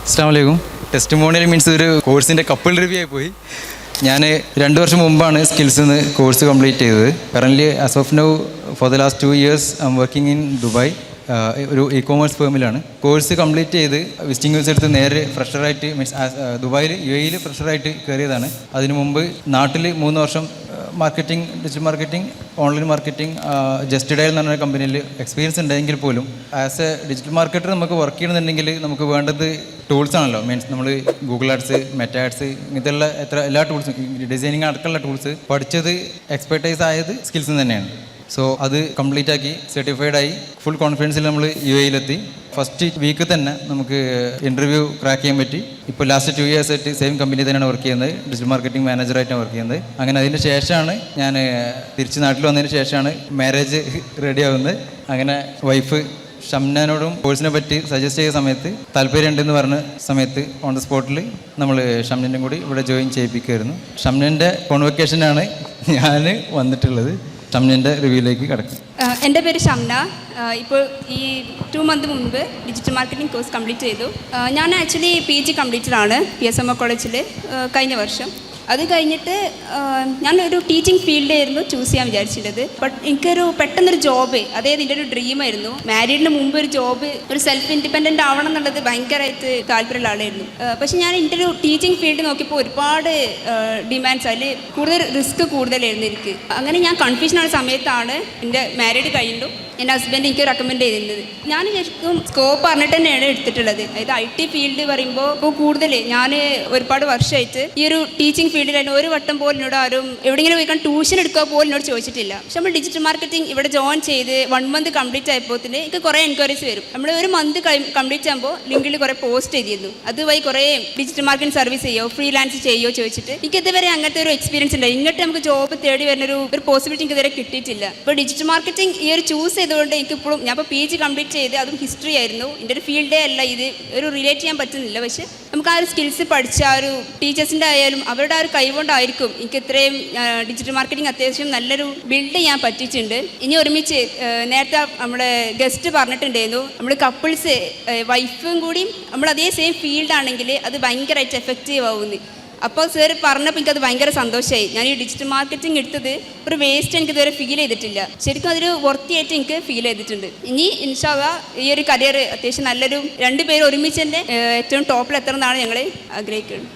അസ്സലാമു അലൈക്കും. Testimonial means ഒരു കോഴ്സിൻ്റെ കപ്പിൾ റിവ്യൂ ആയി പോയി. ഞാൻ 2 വർഷം മുമ്പാണ് സ്കിൽസിൽ നിന്ന് കോഴ്സ് കംപ്ലീറ്റ് ചെയ്തത്. Currently as of now for the last 2 years I am working in Dubai. ഒരു ഇ-കോമേഴ്സ് ഫേമിലാണ്. കോഴ്സ് കംപ്ലീറ്റ് ചെയ്ത് വിസിറ്റിംഗ് വിസ എടുത്ത് നേരെ ഫ്രഷറായിട്ട് മീൻസ് ദുബായിൽ UAE ഫ്രഷറായിട്ട് കയറിയതാണ്. അതിനു മുമ്പ് നാട്ടിൽ 3 വർഷം marketing, digital marketing, online marketing, just dial എന്ന് പറഞ്ഞ കമ്പനിയിൽ എക്സ്പീരിയൻസ് ഉണ്ടെങ്കിൽ പോലും ആസ് എ ഡിജിറ്റൽ മാർക്കറ്റർ നമുക്ക് വർക്ക് ചെയ്യണമെന്നുണ്ടെങ്കിൽ നമുക്ക് വേണ്ടത് ടൂൾസ് ആണല്ലോ. മീൻസ് നമ്മൾ ഗൂഗിൾ ആഡ്സ്, മെറ്റ ആഡ്സ്, ഇങ്ങനത്തെയുള്ള എല്ലാ ടൂൾസും, ഡിസൈനിങ് അടക്കമുള്ള ടൂൾസ് പഠിച്ചത്, എക്സ്പെർട്ടൈസ് ആയത് സ്കിൽസ് തന്നെയാണ്. സോ അത് കംപ്ലീറ്റ് ആക്കി സർട്ടിഫൈഡ് ആയി ഫുൾ കോൺഫിഡൻസിൽ നമ്മൾ UAE ഫസ്റ്റ് വീക്ക് തന്നെ നമുക്ക് ഇൻ്റർവ്യൂ ക്രാക്ക് ചെയ്യാൻ പറ്റി. ഇപ്പോൾ ലാസ്റ്റ് 2 years ആയിട്ട് സെയിം കമ്പനി തന്നെയാണ് വർക്ക് ചെയ്യുന്നത്. ഡിജിറ്റൽ മാർക്കറ്റിംഗ് മാനേജറായിട്ടാണ് വർക്ക് ചെയ്യുന്നത്. അങ്ങനെ അതിന് ശേഷമാണ് ഞാൻ തിരിച്ച് നാട്ടിൽ വന്നതിന് ശേഷമാണ് മാരേജ് റെഡി ആവുന്നത്. അങ്ങനെ വൈഫ് ഷംനയോടും കോഴ്സിനെ പറ്റി സജസ്റ്റ് ചെയ്ത സമയത്ത് താല്പര്യമുണ്ടെന്ന് പറഞ്ഞ സമയത്ത് ഓൺ ദ സ്പോട്ടിൽ നമ്മൾ ഷംനൻ്റെ കൂടി ഇവിടെ ജോയിൻ ചെയ്യിപ്പിക്കുമായിരുന്നു. ഷംനൻ്റെ കോൺവൊക്കേഷനാണ് ഞാൻ വന്നിട്ടുള്ളത്. ഷംനൻ്റെ റിവ്യൂയിലേക്ക് കിടക്കും. എൻ്റെ പേര് ഷംന. ഇപ്പോൾ ഈ 2 months മുൻപ് ഡിജിറ്റൽ മാർക്കറ്റിംഗ് കോഴ്സ് കംപ്ലീറ്റ് ചെയ്തു. ഞാൻ ആക്ച്വലി PG കംപ്ലീറ്റഡാണ് PSMO കോളേജിൽ കഴിഞ്ഞ വർഷം. അത് കഴിഞ്ഞിട്ട് ഞാനൊരു ടീച്ചിങ് ഫീൽഡായിരുന്നു ചൂസ് ചെയ്യാൻ വിചാരിച്ചിട്ടത്. ബട്ട് എനിക്കൊരു പെട്ടെന്നൊരു ജോബ്, അതായത് എൻ്റെ ഒരു ഡ്രീമായിരുന്നു. മാരീഡിന് മുമ്പ് ഒരു ജോബ്, ഒരു സെൽഫ് ഇൻഡിപെൻഡൻ്റ് ആവണം എന്നുള്ളത് ഭയങ്കരമായിട്ട് താല്പര്യമുള്ള ആളായിരുന്നു. പക്ഷേ ഞാൻ എൻ്റെ ഒരു ടീച്ചിങ് ഫീൽഡ് നോക്കിയപ്പോൾ ഒരുപാട് ഡിമാൻഡ്സ്, അതിൽ കൂടുതൽ റിസ്ക് കൂടുതലായിരുന്നു എനിക്ക്. അങ്ങനെ ഞാൻ കൺഫ്യൂഷനായ സമയത്താണ് എൻ്റെ മാരീഡ് കഴിഞ്ഞു എൻ്റെ ഹസ്ബൻഡ് എനിക്ക് റെക്കമെൻഡ് ചെയ്തിരുന്നത്. ഞാൻ ശരിക്കും സ്കോപ്പ് പറഞ്ഞിട്ട് തന്നെയാണ് എടുത്തിട്ടുള്ളത്. അതായത് IT ഫീൽഡ് പറയുമ്പോൾ ഇപ്പോൾ കൂടുതൽ ഞാൻ ഒരുപാട് വർഷമായിട്ട് ഈ ഒരു ടീച്ചിങ് ഫീൽഡിലായിരുന്നു. ഒരു വട്ടം പോലും എന്നോട് ആരും എവിടെയെങ്കിലും പോയിക്കാൻ ട്യൂഷൻ എടുക്കുക പോലും എന്നോട് ചോദിച്ചിട്ടില്ല. പക്ഷെ നമ്മൾ ഡിജിറ്റൽ മാർക്കറ്റിംഗ് ഇവിടെ ജോയിൻ ചെയ്ത് 1 month കംപ്ലീറ്റ് ആയപ്പോൾ തന്നെ എനിക്ക് കുറേ എൻക്വയറീസ് വരും. നമ്മൾ ഒരു മന്ത് കംപ്ലീറ്റ് ആകുമ്പോൾ ലിങ്കിൽ കുറേ പോസ്റ്റ് ചെയ്തിരുന്നു. അതുവഴി കുറേ ഡിജിറ്റൽ മാർക്കറ്റിംഗ് സർവീസ് ചെയ്യോ, ഫ്രീലാൻസ് ചെയ്യോ ചോദിച്ചിട്ട് എനിക്ക് ഇതുവരെ അങ്ങനത്തെ ഒരു എക്സ്പീരിയൻസ് ഉണ്ട്. ഇങ്ങോട്ട് നമുക്ക് ജോബ് തേടി വരുന്നൊരു പോസിബിലിറ്റി എനിക്ക് ഇതുവരെ കിട്ടിയിട്ടില്ല. ഇപ്പോൾ ഡിജിറ്റൽ മാർക്കറ്റിംഗ് ഈ ഒരു ചൂസ് ചെയ്തുകൊണ്ട് എനിക്കിപ്പോഴും, ഞാൻ ഇപ്പോൾ PG കംപ്ലീറ്റ് ചെയ്ത് അതും ഹിസ്റ്ററി ആയിരുന്നു. എൻ്റെ ഒരു ഫീൽഡേ അല്ല ഇത്, ഒരു റിലേറ്റ് ചെയ്യാൻ പറ്റുന്നില്ല. പക്ഷേ നമുക്ക് ആ ഒരു സ്കിൽസ് പഠിച്ച ആ ഒരു ടീച്ചേഴ്സിൻ്റെ ആയാലും അവരുടെ ആ ഒരു കൈകൊണ്ടായിരിക്കും എനിക്ക് ഇത്രയും ഡിജിറ്റൽ മാർക്കറ്റിംഗ് അത്യാവശ്യം നല്ലൊരു ബിൽഡ് ചെയ്യാൻ പറ്റിയിട്ടുണ്ട്. ഇനി ഒരുമിച്ച് നേരത്തെ നമ്മുടെ ഗസ്റ്റ് പറഞ്ഞിട്ടുണ്ടായിരുന്നു, നമ്മൾ കപ്പിൾസ് വൈഫും കൂടിയും നമ്മൾ അതേ സെയിം ഫീൽഡാണെങ്കിൽ അത് ഭയങ്കരമായിട്ട് എഫക്റ്റീവ് ആവുന്നു. അപ്പോൾ സാർ പറഞ്ഞപ്പോൾ എനിക്കത് ഭയങ്കര സന്തോഷമായി. ഞാൻ ഈ ഡിജിറ്റൽ മാർക്കറ്റിംഗ് എടുത്തത് ഒരു വേസ്റ്റ് എനിക്ക് ഇതുവരെ ഫീൽ ചെയ്തിട്ടില്ല. ശരിക്കും അതൊരു വർത്തിയായിട്ട് എനിക്ക് ഫീൽ ചെയ്തിട്ടുണ്ട്. ഇനി ഇൻഷാ അല്ലാഹ് ഈ ഒരു കരിയർ അത്യാവശ്യം നല്ലൊരു 2 പേര് ഒരുമിച്ച് തന്നെ ഏറ്റവും ടോപ്പിൽ എത്തണം എന്നാണ് ഞങ്ങൾ ആഗ്രഹിക്കുന്നത്.